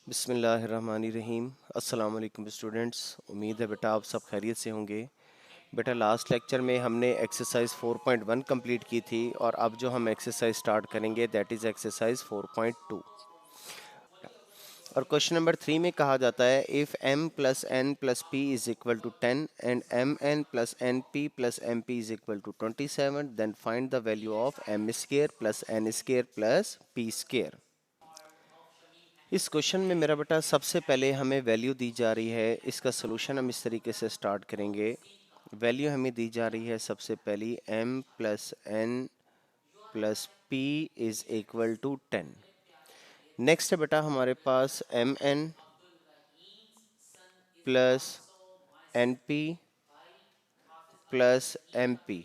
बिस्मिल्लाहिर्रहमानिर्रहीम। अस्सलाम वालेकुम स्टूडेंट्स। उम्मीद है बेटा आप सब खैरियत से होंगे। बेटा लास्ट लेक्चर में हमने एक्सरसाइज 4.1 कंप्लीट की थी और अब जो हम एक्सरसाइज स्टार्ट करेंगे दैट इज़ एक्सरसाइज 4.2। और क्वेश्चन नंबर 3 में कहा जाता है if m plus N plus P is equal to 10 and M N plus N P plus M P is equal to 27 then find the value of M square plus N square plus P square. इस question में मेरा बेटा सबसे पहले हमें value दी जा रही है। इसका सोल्यूशन हम इस तरीके से स्टार्ट करेंगे। वैल्यू हमें दी जा रही है सबसे पहली m plus N plus P is equal to 10। Next है बेटा हमारे पास M N plus N P plus M P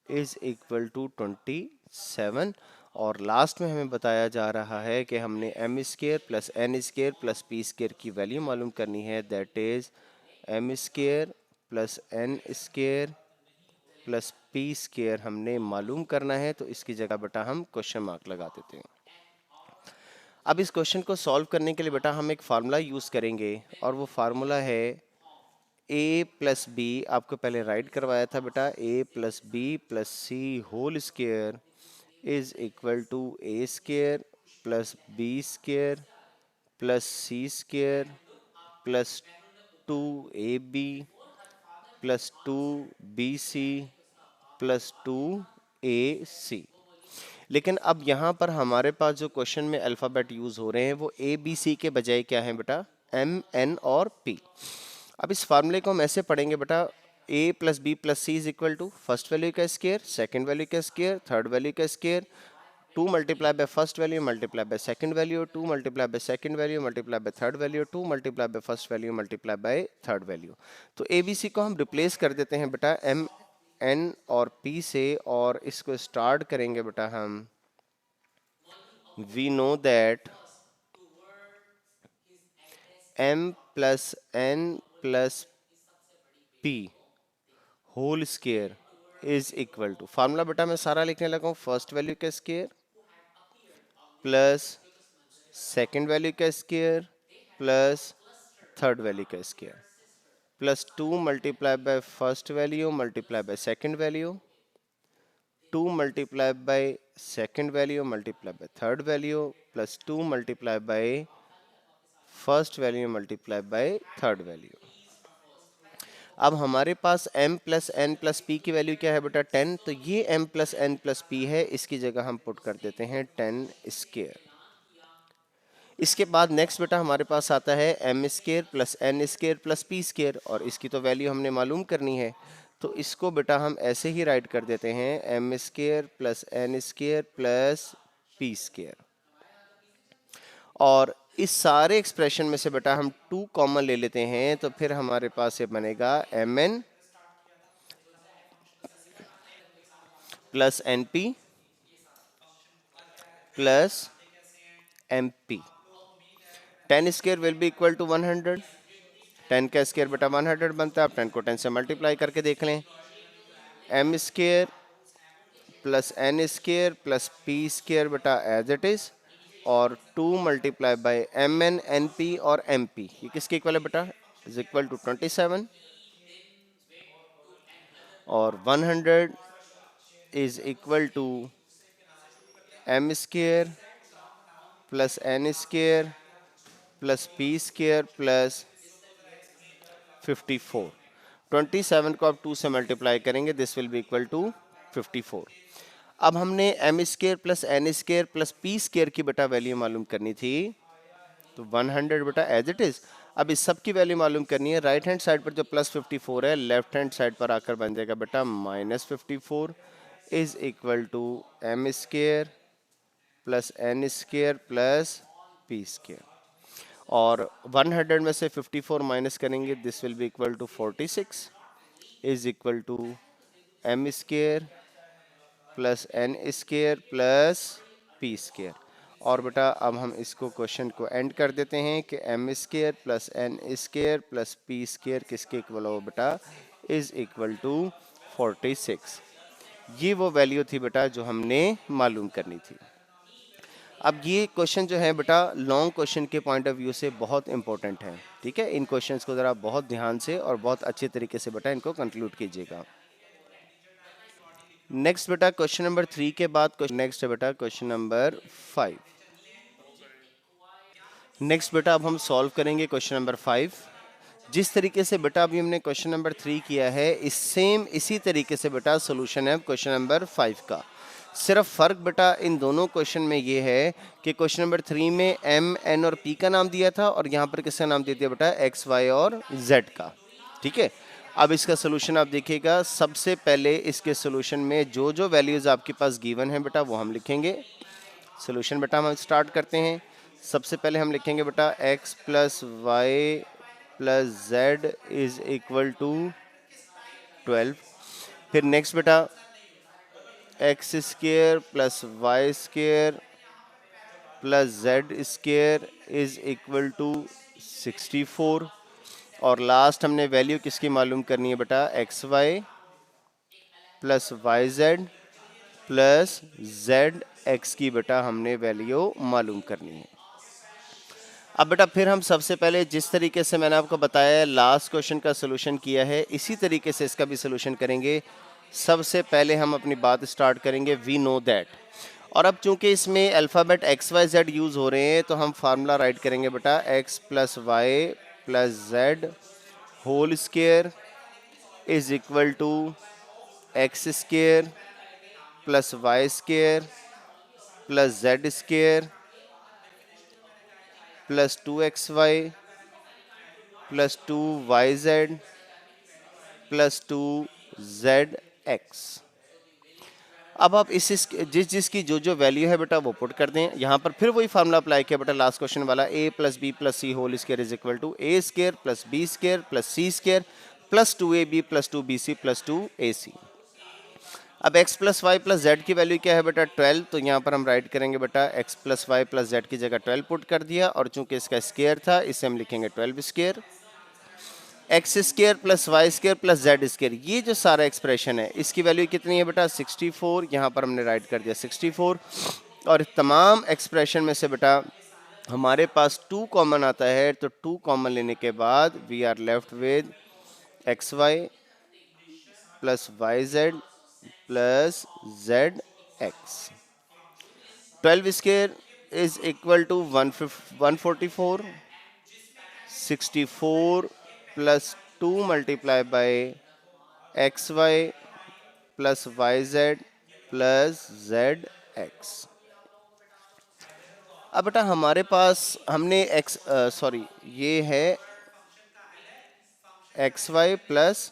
is equal to 27 और लास्ट में हमें बताया जा रहा है कि हमने M square plus N square plus P square की वैल्यू मालूम करनी है। That is M square plus N square plus P square हमने मालूम करना है, तो इसकी जगह बेटा हम क्वेश्चन मार्क लगा देते हैं। अब इस क्वेश्चन को सॉल्व करने के लिए बेटा हम एक फार्मूला यूज़ करेंगे और वो फार्मूला है ए प्लस बी। आपको पहले राइट करवाया था बेटा A plus B plus C whole square is equal to A square plus B square plus C square plus 2ab plus 2bc plus 2ac। लेकिन अब यहाँ पर हमारे पास जो क्वेश्चन में अल्फ़ाबेट यूज़ हो रहे हैं वो ए बी सी के बजाय क्या है बेटा एम एन और पी। अब इस फार्मूले को हम ऐसे पढ़ेंगे बेटा A plus B plus C is equal to first value का स्केयर, सेकंड वैल्यू का स्केयर, थर्ड वैल्यू का square, 2 multiply by first value multiply by second value, 2 multiply by second value multiply by third value, 2 multiply by first value multiply by third value. तो A B C को हम replace कर देते हैं बेटा M N और P से और इसको स्टार्ट करेंगे बेटा हम। We know that m plus N plus P whole square is equal to formula बेटा मैं सारा लिखने लगा हूँ। फर्स्ट वैल्यू का स्केयर प्लस सेकंड वैल्यू का स्केयर प्लस थर्ड वैल्यू का square plus 2 multiply by first value multiply by second value, 2 multiply by second value multiply by third value plus 2 multiply by first value multiply by third value. अब हमारे पास m plus N plus P की value क्या है बेटा 10, तो ये m plus N plus P है, इसकी जगह हम पुट कर देते हैं 10 स्केयर। इसके बाद नेक्स्ट बेटा हमारे पास आता है M square plus N square plus P square और इसकी तो वैल्यू हमने मालूम करनी है, तो इसको बेटा हम ऐसे ही राइट कर देते हैं M square plus N square plus P square. और इस सारे एक्सप्रेशन में से बेटा हम 2 कॉमन ले लेते हैं, तो फिर हमारे पास ये बनेगा M N plus N P plus M P. 10 square will be equal to 100। 10 का स्केयर बेटा 100 बनता है। आप 10 को 10 से मल्टीप्लाई करके देख लें। M square plus N square plus P square बेटा एज इट इज और 2 multiply by M N N P और एम पी, ये किसके इक्वल है बेटा इज इक्वल टू 27 और 100 is equal to M square plus N square plus P square plus 54। 27 को आप 2 से मल्टीप्लाई करेंगे, this will be equal to 54। अब हमने M square plus N square plus P square की बेटा वैल्यू मालूम करनी थी, तो 100 बेटा एज इट इज। अब इस सब की वैल्यू मालूम करनी है। राइट हैंड साइड पर जो प्लस 54 है लेफ्ट हैंड साइड पर आकर बन जाएगा बेटा minus 54 is equal to M square plus N square plus P square और 100 में से 54 माइनस करेंगे, this will be equal to 46 is equal to M square plus N square plus P square. और बेटा अब हम इसको क्वेश्चन को एंड कर देते हैं कि M square plus N square plus P square किसके इक्वल हो बेटा इज इक्वल टू 46। ये वो वैल्यू थी बेटा जो हमने मालूम करनी थी। अब ये क्वेश्चन जो है बेटा लॉन्ग क्वेश्चन के पॉइंट ऑफ व्यू से बहुत इंपॉर्टेंट है, ठीक है। इन क्वेश्चंस को ज़रा बहुत ध्यान से और बहुत अच्छे तरीके से बेटा इनको कंक्लूड कीजिएगा। नेक्स्ट बेटा क्वेश्चन नंबर 3 के बाद नेक्स्ट है बेटा क्वेश्चन नंबर 5। नेक्स्ट बेटा अब हम सॉल्व करेंगे क्वेश्चन नंबर 5। जिस तरीके से बेटा अभी हमने क्वेश्चन नंबर 3 किया है, इसी तरीके से बेटा सोल्यूशन है क्वेश्चन नंबर 5 का। सिर्फ फर्क बेटा इन दोनों क्वेश्चन में ये है कि क्वेश्चन नंबर 3 में एम, एन और पी का नाम दिया था और यहाँ पर किसका नाम दे दिया बेटा, एक्स, वाई और जेड का, ठीक है। अब इसका सोल्यूशन आप देखिएगा। सबसे पहले इसके सोल्यूशन में जो जो वैल्यूज आपके पास गिवन है बेटा वो हम लिखेंगे। सोल्यूशन बेटा हम स्टार्ट करते हैं। सबसे पहले हम लिखेंगे बेटा x plus Y plus Z is equal to 12। फिर नेक्स्ट बेटा X square plus Y square plus Z square is equal to 64। और लास्ट हमने वैल्यू किसकी मालूम करनी है बेटा, X Y plus Y Z plus Z X की बेटा हमने वैल्यू मालूम करनी है। अब बेटा फिर हम सबसे पहले जिस तरीके से मैंने आपको बताया लास्ट क्वेश्चन का सोल्यूशन किया है, इसी तरीके से इसका भी सोल्यूशन करेंगे। सबसे पहले हम अपनी बात स्टार्ट करेंगे वी नो दैट। और अब चूंकि इसमें alphabet X Y Z use हो रहे हैं तो हम फार्मूला राइट करेंगे बेटा X plus Y plus Z whole square is equal to X square plus Y square plus Z square plus 2xy plus 2yz plus 2zx। अब आप जिसकी जो जो वैल्यू है बेटा वो पुट कर दें। यहाँ पर फिर वही फार्मूला अप्लाई किया बेटा लास्ट क्वेश्चन वाला, a plus B plus C whole square is equal to A square plus B square plus C square plus 2ab plus 2bc plus 2ac। अब x plus Y plus Z की value क्या है बेटा 12, तो यहाँ पर हम राइट करेंगे बेटा x plus Y plus Z की जगह 12 पुट कर दिया और चूंकि इसका स्क्वायर था इसे हम लिखेंगे 12 square. X square plus Y square plus Z square, ये जो सारा एक्सप्रेशन है इसकी वैल्यू कितनी है बेटा 64। यहाँ पर हमने राइट कर दिया 64। और तमाम एक्सप्रेशन में से बेटा हमारे पास 2 कॉमन आता है, तो 2 कॉमन लेने के बाद we are left with X Y plus Y Z plus Z X. 12 square is equal to 144। 64 plus 2 multiply by X Y plus Y Z plus Z X. अब बेटा हमारे पास हमने ये है X Y plus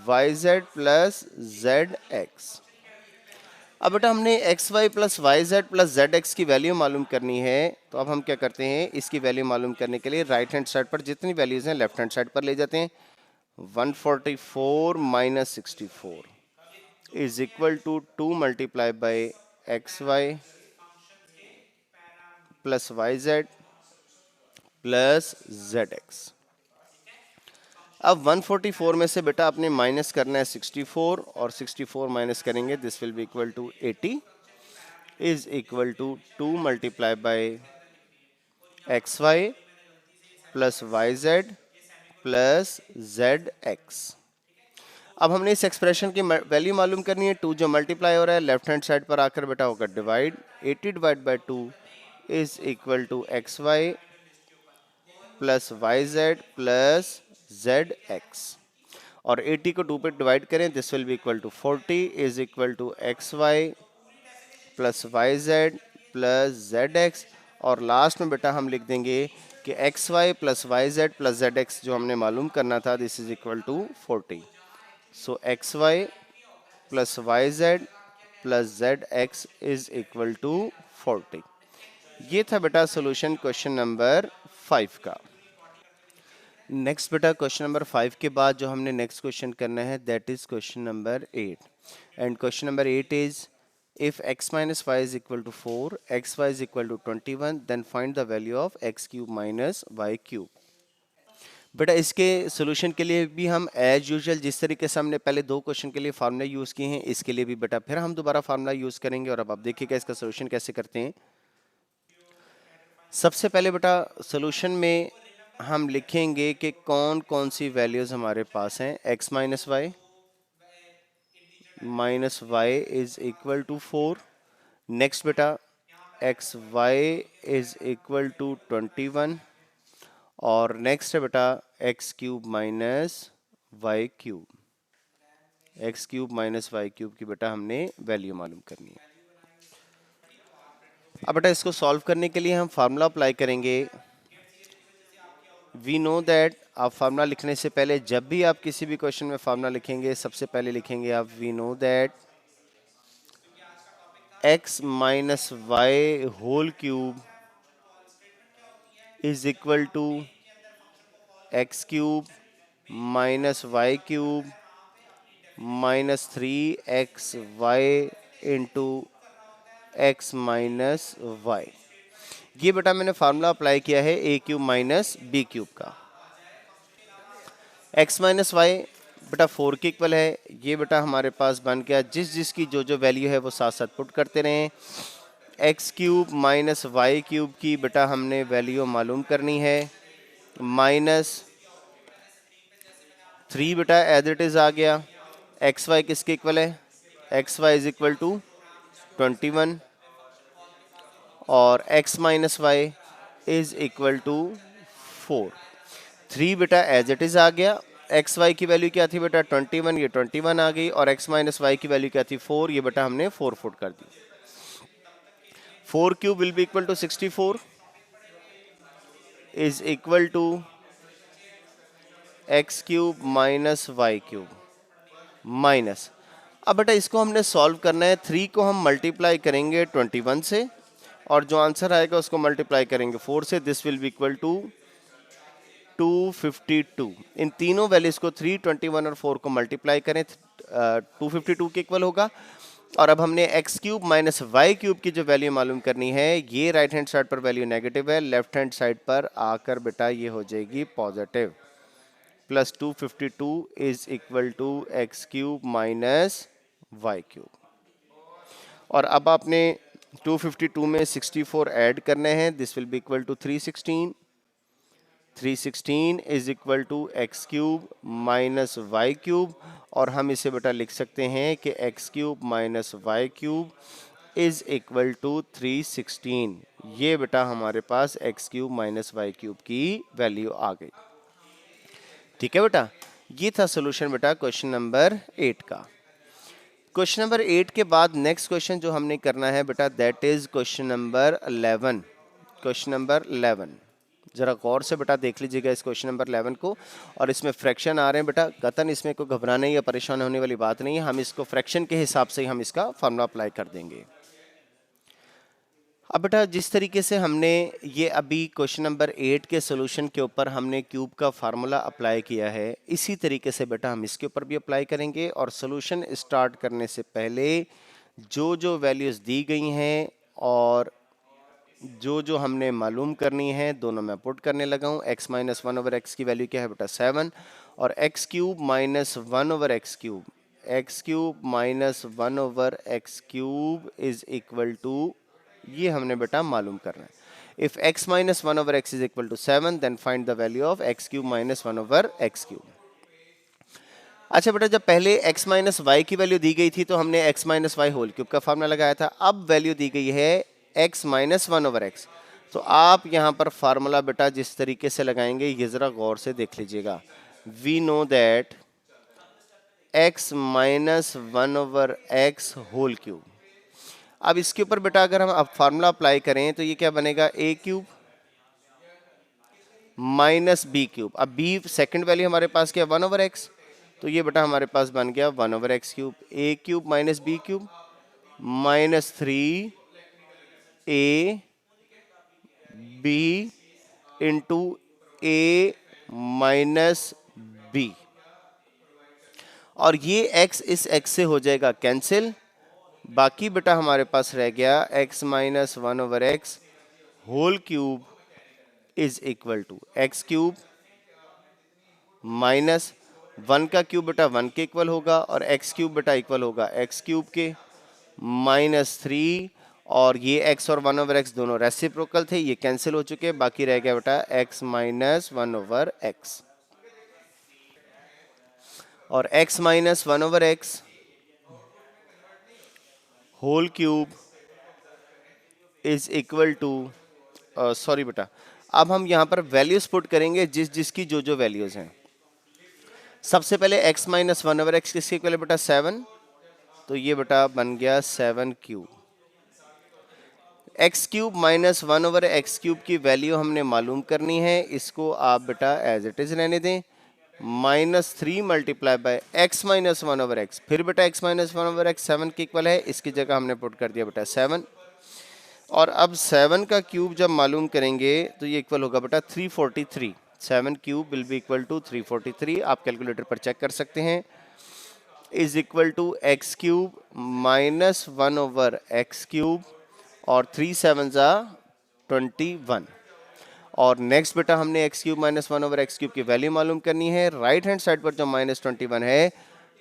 Y Z plus Z X. अब बेटा हमने X Y plus Y Z plus Z X की वैल्यू मालूम करनी है, तो अब हम क्या करते हैं, इसकी वैल्यू मालूम करने के लिए राइट हैंड साइड पर जितनी वैल्यूज हैं लेफ्ट हैंड साइड पर ले जाते हैं। 144 minus 64 is equal to 2 multiply by X Y plus Y Z plus Z X. अब 144 में से बेटा आपने माइनस करना है 64 और 64 माइनस करेंगे this will be equal to 80 is equal to 2 multiply by X Y plus Y Z plus Z X. अब हमने इस एक्सप्रेशन की वैल्यू मालूम करनी है। 2 जो मल्टीप्लाई हो रहा है लेफ्ट हैंड साइड पर आकर बेटा होगा divide. 80 divide by 2 is equal to X Y plus Y Z plus Z X. और 80 को 2 पे डिवाइड करें this will be equal to 40 is equal to X Y plus Y Z plus Z X. और last में बेटा हम लिख देंगे कि X Y plus Y Z plus Z X जो हमने मालूम करना था this is equal to 40। So X Y plus Y Z plus Z X is equal to 40। ये था बेटा सोल्यूशन क्वेश्चन नंबर 5 का। नेक्स्ट बेटा क्वेश्चन नंबर 5 के बाद जो हमने नेक्स्ट क्वेश्चन करना है that is question number 8। And question number 8 is if x minus y is equal to 4, xy is equal to 21, then find the value of x cube minus y cube। बेटा इसके solution के लिए भी हम as usual जिस तरीके से हमने पहले 2 क्वेश्चन के लिए फार्मूला यूज़ किए हैं, इसके लिए भी बेटा फिर हम दोबारा फार्मूला यूज़ करेंगे। और अब आप देखिएगा इसका सोल्यूशन कैसे करते हैं। सबसे पहले बेटा सोल्यूशन में हम लिखेंगे कि कौन कौन सी वैल्यूज हमारे पास हैं। x minus Y is equal to 4। Next बेटा X Y is equal to 21 और नेक्स्ट है बेटा X cube minus Y cube. X cube minus Y cube की बेटा हमने वैल्यू मालूम करनी है। अब बेटा इसको सॉल्व करने के लिए हम फार्मूला अप्लाई करेंगे। वी नो दैट आप फार्मूला लिखने से पहले जब भी आप किसी भी क्वेश्चन में फार्मूला लिखेंगे सबसे पहले लिखेंगे आप we know that x minus Y whole cube is equal to X cube minus Y cube minus 3xy into X minus Y. ये बेटा मैंने फार्मूला अप्लाई किया है A cube minus B cube का। x माइनस वाई बेटा 4 के equal है। ये बेटा हमारे पास बन गया, जिस जिसकी जो जो वैल्यू है वो साथ साथ पुट करते रहें। X cube minus Y cube की बेटा हमने वैल्यू मालूम करनी है। माइनस 3 बेटा एज इट इज आ गया। एक्स वाई किसके इक्वल है? X Y is equal to 21 और x minus Y is equal to 4। 3 बेटा एज इट इज आ गया। एक्स वाई की वैल्यू क्या थी बेटा 21, ये 21 आ गई और x माइनस वाई की वैल्यू क्या थी 4, ये बेटा हमने 4 फुट कर दी। 4 cube will be equal to 64 is equal to X cube minus Y cube minus. अब बेटा इसको हमने सॉल्व करना है। 3 को हम मल्टीप्लाई करेंगे 21 से और जो आंसर आएगा उसको मल्टीप्लाई करेंगे 4 से। This will be equal to 252। इन तीनों वैल्यूज को 3, 21 और 4 को मल्टीप्लाई करें 252 के इक्वल होगा। और अब हमने X cube minus Y cube की जो वैल्यू मालूम करनी है, ये राइट हैंड साइड पर वैल्यू नेगेटिव है, लेफ्ट हैंड साइड पर आकर बेटा ये हो जाएगी positive. Plus 252 is equal to X cube minus Y cube. और अब आपने 252 में 64 ऐड करने हैं। This will be equal to 316। 316 is equal to X cube minus Y cube और हम इसे बेटा लिख सकते हैं कि X cube minus Y cube is equal to 316। ये बेटा हमारे पास X cube minus Y cube की वैल्यू आ गई। ठीक है बेटा, ये था सोल्यूशन बेटा क्वेश्चन नंबर 8 का। क्वेश्चन नंबर 8 के बाद नेक्स्ट क्वेश्चन जो हमने करना है बेटा that is question number 11। Question number 11 जरा गौर से बेटा देख लीजिएगा इस क्वेश्चन नंबर 11 को। और इसमें फ्रैक्शन आ रहे हैं बेटा, कतन इसमें कोई घबराने या परेशान होने वाली बात नहीं है। हम इसको फ्रैक्शन के हिसाब से ही हम इसका फार्मूला अप्लाई कर देंगे। अब बेटा जिस तरीके से हमने ये अभी क्वेश्चन नंबर 8 के सोल्यूशन के ऊपर हमने क्यूब का फार्मूला अप्लाई किया है, इसी तरीके से बेटा हम इसके ऊपर भी अप्लाई करेंगे। और सोल्यूशन स्टार्ट करने से पहले जो जो वैल्यूज़ दी गई हैं और जो जो हमने मालूम करनी है दोनों में पुट करने लगा हूँ। x माइनस 1 ओवर एक्स की वैल्यू क्या है बेटा 7 और X cube minus 1 over X cube, X cube minus 1 over X cube is equal to, ये हमने बेटा मालूम करना है। If x minus 1 over X is equal to 7 then find the value of X cube minus 1 over X cube. अच्छा बेटा जब पहले x माइनस वाई की वैल्यू दी गई थी तो हमने x minus Y whole cube का फार्मूला लगाया था। अब वैल्यू दी गई है x माइनस 1 ओवर एक्स, तो आप यहाँ पर फार्मूला बेटा जिस तरीके से लगाएंगे ये जरा गौर से देख लीजिएगा। We know that x minus 1 over X whole cube. अब इसके ऊपर बेटा अगर हम अब फार्मूला अप्लाई करें तो ये क्या बनेगा a cube minus B cube. अब b सेकंड वैल्यू हमारे पास क्या 1 ओवर एक्स, तो ये बेटा हमारे पास बन गया 1 over X cube. a cube minus B cube minus 3a B into a minus B. और ये x इस x से हो जाएगा कैंसिल, बाकी बेटा हमारे पास रह गया x minus 1 over X whole cube is equal to X cube minus 1 का क्यूब बेटा 1 के इक्वल होगा और एक्स क्यूब बेटा इक्वल होगा एक्स क्यूब के माइनस 3 और ये x और 1/x दोनों रेसिप्रोकल थे, ये कैंसिल हो चुके, बाकी रह गया बेटा x माइनस 1/x। और x minus 1/x whole cube is equal to, sorry बेटा, अब हम यहाँ पर वैल्यूज पुट करेंगे जिस जिसकी जो जो वैल्यूज हैं। सबसे पहले x माइनस 1/x किसके इक्वल है बेटा 7, तो ये बेटा बन गया 7 cube. X cube minus 1/x cube की वैल्यू हमने मालूम करनी है, इसको आप बेटा एज इट इज रहने दें। -3 multiply bye x minus 1/x, फिर बेटा x माइनस 1/x 7 के इक्वल है, इसकी जगह हमने पुट कर दिया बेटा 7। और अब 7 का क्यूब जब मालूम करेंगे तो ये इक्वल होगा बेटा 343। 7 cube will be equal to 343, आप कैलकुलेटर पर चेक कर सकते हैं। Is equal to X cube minus 1/x cube, और 3 7 जा 21। और नेक्स्ट बेटा हमने X cube minus 1/x cube की वैल्यू मालूम करनी है। राइट हैंड साइड पर जो -21 है,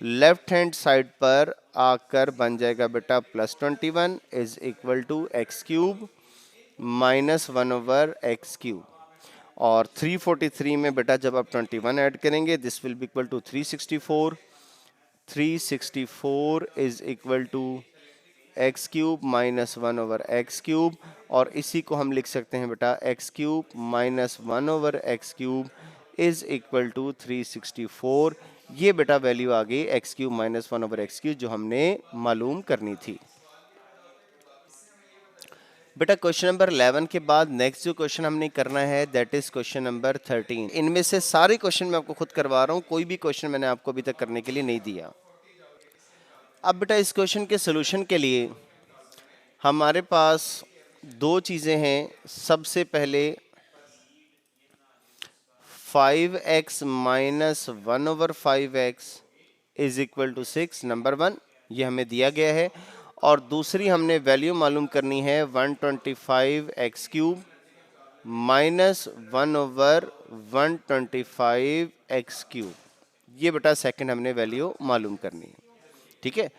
लेफ्ट हैंड साइड पर आकर बन जाएगा बेटा +21 is equal to X cube minus 1/x cube. और 343 में बेटा जब आप 21 ऐड करेंगे, this will be equal to 364। 364 is equal to X cube minus 1/x cube, और इसी को हम लिख सकते हैं बेटा X cube minus 1/x cube is equal to 364। ये बेटा वैल्यू आ गई x cube minus 1/x cube जो हमने मालूम करनी थी। बेटा क्वेश्चन नंबर 11 के बाद नेक्स्ट जो क्वेश्चन हमने करना है दैट इज क्वेश्चन नंबर 13। इनमें से सारे क्वेश्चन मैं आपको खुद करवा रहा हूं, कोई भी क्वेश्चन मैंने आपको अभी तक करने के लिए नहीं दिया। अब बेटा इस क्वेश्चन के सोल्यूशन के लिए हमारे पास दो चीजें हैं। सबसे पहले 5x minus 1/5x is equal to 6, number 1 ये हमें दिया गया है। और दूसरी हमने वैल्यू मालूम करनी है 125x cube minus 1/125x cube. ये बेटा सेकंड हमने वैल्यू मालूम करनी है, ठीक है।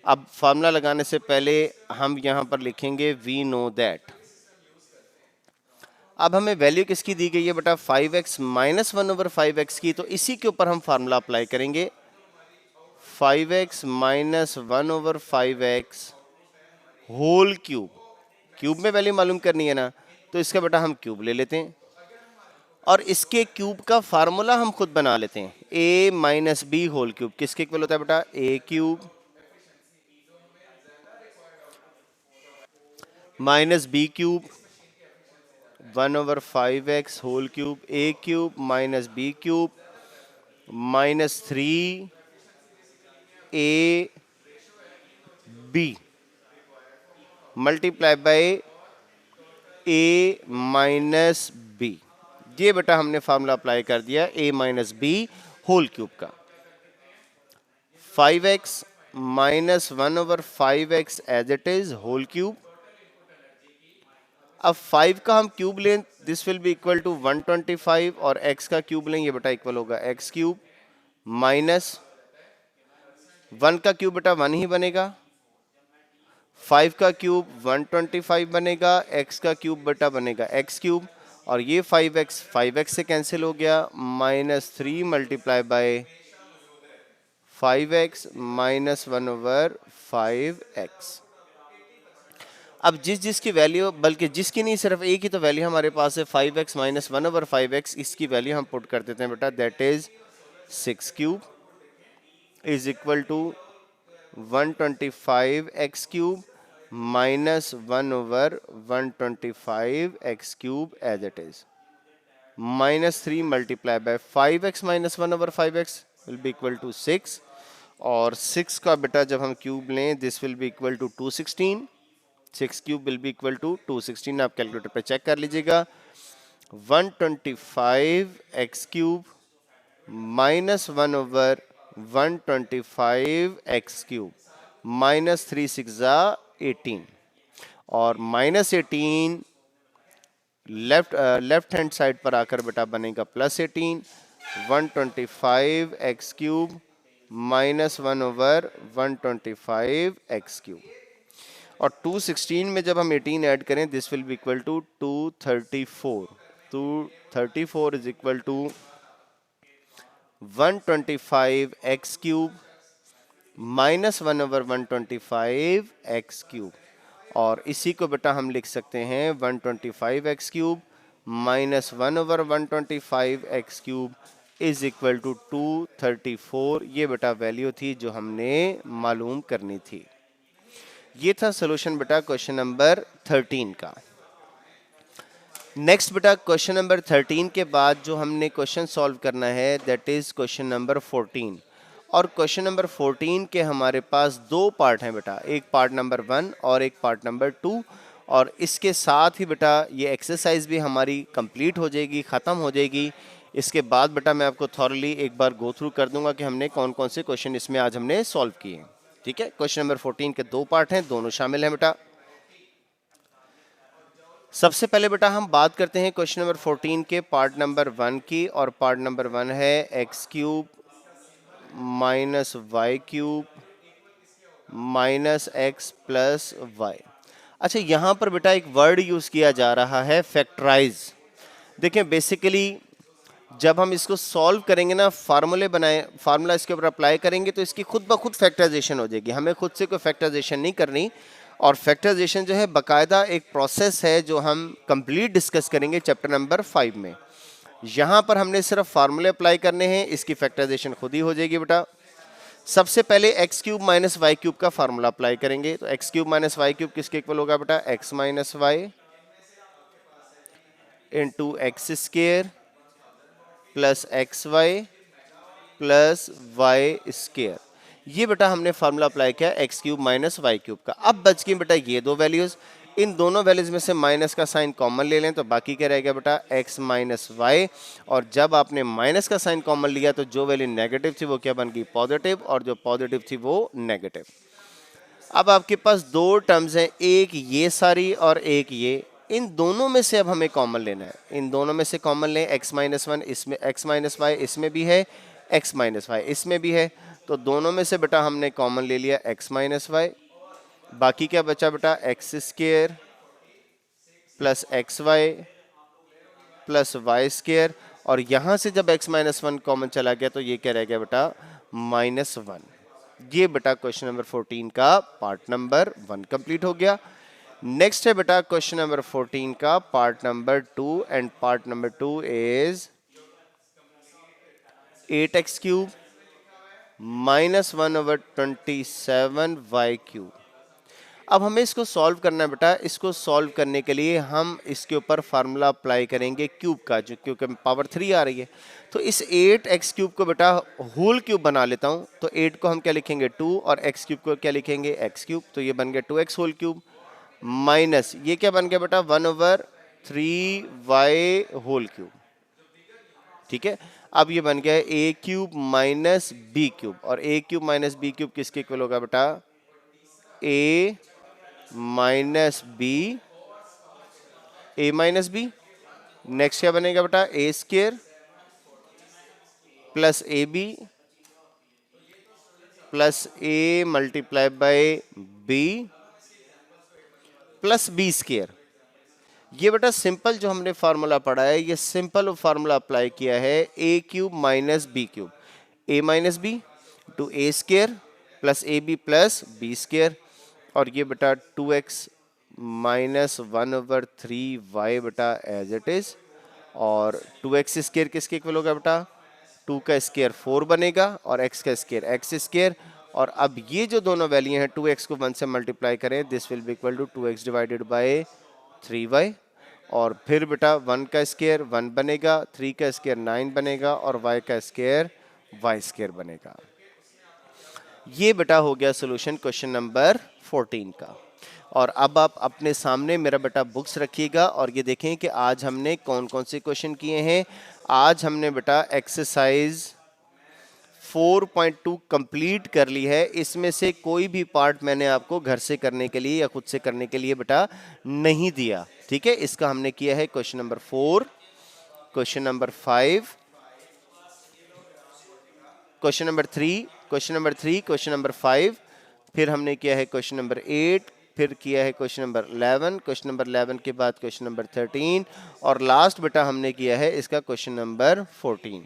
अब फार्मूला लगाने से पहले हम यहां पर लिखेंगे वी नो दैट। अब हमें वैल्यू किसकी दी गई है बेटा 5x माइनस 1/5x की, तो इसी के ऊपर हम फार्मूला अप्लाई करेंगे। 5x minus 1/5x whole cube, cube में वैल्यू मालूम करनी है ना, तो इसका बेटा हम क्यूब ले लेते हैं और इसके क्यूब का फार्मूला हम खुद बना लेते हैं। a minus B whole cube किसके इक्वल होता है बेटा a cube minus B cube 1/5x whole cube, a cube minus B cube minus 3ab multiply by a minus B. ये बेटा हमने फार्मूला अप्लाई कर दिया a minus B whole cube का। 5x minus 1/5x as it is whole cube. अब 5 का हम cube लें, this will be equal to 125, और x का क्यूब लें, ये बेटा इक्वल होगा x क्यूब माइनस 1 का क्यूब बेटा 1 ही बनेगा, 5 का क्यूब 125 बनेगा, x का क्यूब बेटा बनेगा x क्यूब, और ये 5x से कैंसिल हो गया, -3 multiply by 5x minus 1/5x। अब जिस जिसकी वैल्यू, बल्कि जिसकी नहीं सिर्फ एक ही तो वैल्यू हमारे पास है 5x माइनस 1/5x, इसकी वैल्यू हम पुट कर देते हैं बेटा that is 6 cube is equal to 125x cube minus 1/125x cube as it is, -3 multiply by 5x minus 1/5x will be equal to 6, और 6 का बेटा जब हम क्यूब लें this will be equal to 216। 6 cube will be equal to 216, आप calculator पे check कर लीजिएगा। 125x cube minus 1/125x cube minus 3 6 18, और -18 लेफ्ट हैंड साइड पर आकर बेटा बनेगा +18। 125x cube minus 1/125x cube. और 216 में जब हम 18 ऐड करें this will be equal to 234। 234 is equal to 125 X cube minus 1/125 X cube, और इसी को बेटा हम लिख सकते हैं 125 X cube minus 1/125 X cube is equal to 234। ये बेटा वैल्यू थी जो हमने मालूम करनी थी। ये था सोल्यूशन बेटा क्वेश्चन नंबर 13 का। नेक्स्ट बेटा क्वेश्चन नंबर 13 के बाद जो हमने क्वेश्चन सॉल्व करना है दैट इज क्वेश्चन नंबर 14। और क्वेश्चन नंबर 14 के हमारे पास दो पार्ट हैं बेटा, एक पार्ट नंबर 1 और एक पार्ट नंबर 2। और इसके साथ ही बेटा ये एक्सरसाइज भी हमारी कंप्लीट हो जाएगी, ख़त्म हो जाएगी। इसके बाद बेटा मैं आपको थॉरली एक बार गो थ्रू कर दूंगा कि हमने कौन कौन से क्वेश्चन इसमें आज हमने सॉल्व किए हैं। ठीक है, क्वेश्चन नंबर 14 के दो पार्ट हैं, दोनों शामिल हैं बेटा। सबसे पहले बेटा हम बात करते हैं क्वेश्चन नंबर 14 के पार्ट नंबर 1 की, और पार्ट नंबर 1 है X cube minus Y cube minus X plus Y. अच्छा, यहाँ पर बेटा एक वर्ड यूज किया जा रहा है फैक्टराइज। देखें बेसिकली जब हम इसको सॉल्व करेंगे ना, फार्मूला इसके ऊपर अप्लाई करेंगे तो इसकी खुद ब खुद फैक्टराइजेशन हो जाएगी, हमें खुद से कोई फैक्टराइजेशन नहीं करनी। और फैक्टराइजेशन जो है बाकायदा एक प्रोसेस है जो हम कंप्लीट डिस्कस करेंगे चैप्टर नंबर 5 में। यहाँ पर हमने सिर्फ फार्मूले अप्लाई करने हैं, इसकी फैक्टराइजेशन खुद ही हो जाएगी बेटा। सबसे पहले x cube minus Y cube का फार्मूला अप्लाई करेंगे, तो x cube minus Y cube किसके इक्वल होगा बेटा, x minus y into x square plus x Y plus Y square. ये बेटा हमने फार्मूला अप्लाई किया x cube minus Y cube का। अब बच गई बेटा ये दो वैल्यूज, इन दोनों वैल्यूज में से माइनस का साइन कॉमन ले लें तो बाकी क्या रहेगा बेटा एक्स माइनस वाई। और जब आपने माइनस का साइन कॉमन लिया तो जो वैल्यू नेगेटिव थी वो क्या बन गई पॉजिटिव, और जो पॉजिटिव थी वो नेगेटिव। अब आपके पास दो टर्म्स हैं, एक ये सारी और एक ये, इन दोनों में से अब हमें कॉमन लेना है। इन दोनों में से कॉमन लें, एक्स माइनस वन इसमें, एक्स माइनस वाई इसमें भी है, एक्स माइनस वाई इसमें भी है, तो दोनों में से बेटा हमने कॉमन ले लिया एक्स माइनस वाई। बाकी क्या बचा बेटा x square plus x Y plus Y square, और यहां से जब एक्स माइनस वन कॉमन चला गया तो ये क्या रह गया बेटा माइनस वन। ये बेटा क्वेश्चन नंबर 14 का पार्ट नंबर 1 कंप्लीट हो गया। नेक्स्ट है बेटा क्वेश्चन नंबर 14 का part number 2, and part number 2 is 8x cube minus 1/27 y cube. अब हमें इसको सॉल्व करना है बेटा। इसको सॉल्व करने के लिए हम इसके ऊपर फार्मूला अप्लाई करेंगे क्यूब का, जो क्योंकि पावर 3 आ रही है। तो इस 8x क्यूब को बेटा होल क्यूब बना लेता हूं, तो 8 को हम क्या लिखेंगे 2 और x क्यूब को क्या लिखेंगे x क्यूब, तो ये बन गया 2x होल क्यूब माइनस ये क्या बन गया बेटा 1/3y होल क्यूब। ठीक है, अब ये बन गया a cube minus b cube, और a cube minus b cube किसके इक्वल होगा बेटा a minus b, a minus b। Next क्या बनेगा बेटा a square plus a b plus a multiply by b plus B square. ये बेटा simple जो हमने फार्मूला पढ़ा है, ये सिंपल फार्मूला अप्लाई किया है a cube minus B cube, a minus b to a square plus a b plus B square, और ये बेटा 2x माइनस 1/3y बेटा एज इट इज, और 2x स्क्वायर किसके इक्वल होगा बेटा 2 का स्क्वायर 4 बनेगा और x का स्क्वायर x स्क्वायर। और अब ये जो दोनों वैल्यू हैं 2x को 1 से मल्टीप्लाई करें, this will be equal to 2x divided by 3y, और फिर बेटा 1 का स्क्वायर 1 बनेगा, 3 का स्क्वायर 9 बनेगा, और y का स्क्वायर y स्क्वायर बनेगा। ये बेटा हो गया सॉल्यूशन क्वेश्चन नंबर 14 का। और अब आप अपने सामने मेरा बेटा बुक्स रखिएगा और ये देखें कि आज हमने कौन कौन से क्वेश्चन किए हैं। आज हमने बेटा एक्सरसाइज 4.2 कंप्लीट कर ली है। इसमें से कोई भी पार्ट मैंने आपको घर से करने के लिए या खुद से करने के लिए बेटा नहीं दिया। ठीक है, इसका हमने किया है question number 4, question number 5, question number 3, question number 3, question number 5, फिर हमने किया है क्वेश्चन नंबर 8, फिर किया है क्वेश्चन नंबर 11, क्वेश्चन नंबर 11 के बाद क्वेश्चन नंबर 13 और लास्ट बेटा हमने किया है इसका क्वेश्चन नंबर 14।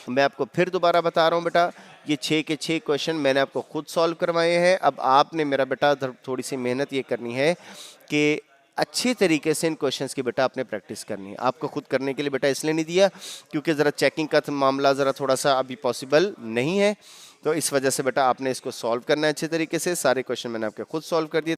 मैं आपको फिर दोबारा बता रहा हूँ बेटा, ये 6 के 6 क्वेश्चन मैंने आपको खुद सॉल्व करवाए हैं। अब आपने मेरा बेटा थोड़ी सी मेहनत ये करनी है कि अच्छी तरीके से इन क्वेश्चंस की बेटा आपने प्रैक्टिस करनी है। आपको खुद करने के लिए बेटा इसलिए नहीं दिया क्योंकि ज़रा चेकिंग का मामला ज़रा थोड़ा सा अभी पॉसिबल नहीं है, तो इस वजह से बेटा आपने इसको सॉल्व करना है अच्छे तरीके से। सारे क्वेश्चन मैंने आपके खुद सॉल्व कर दिए।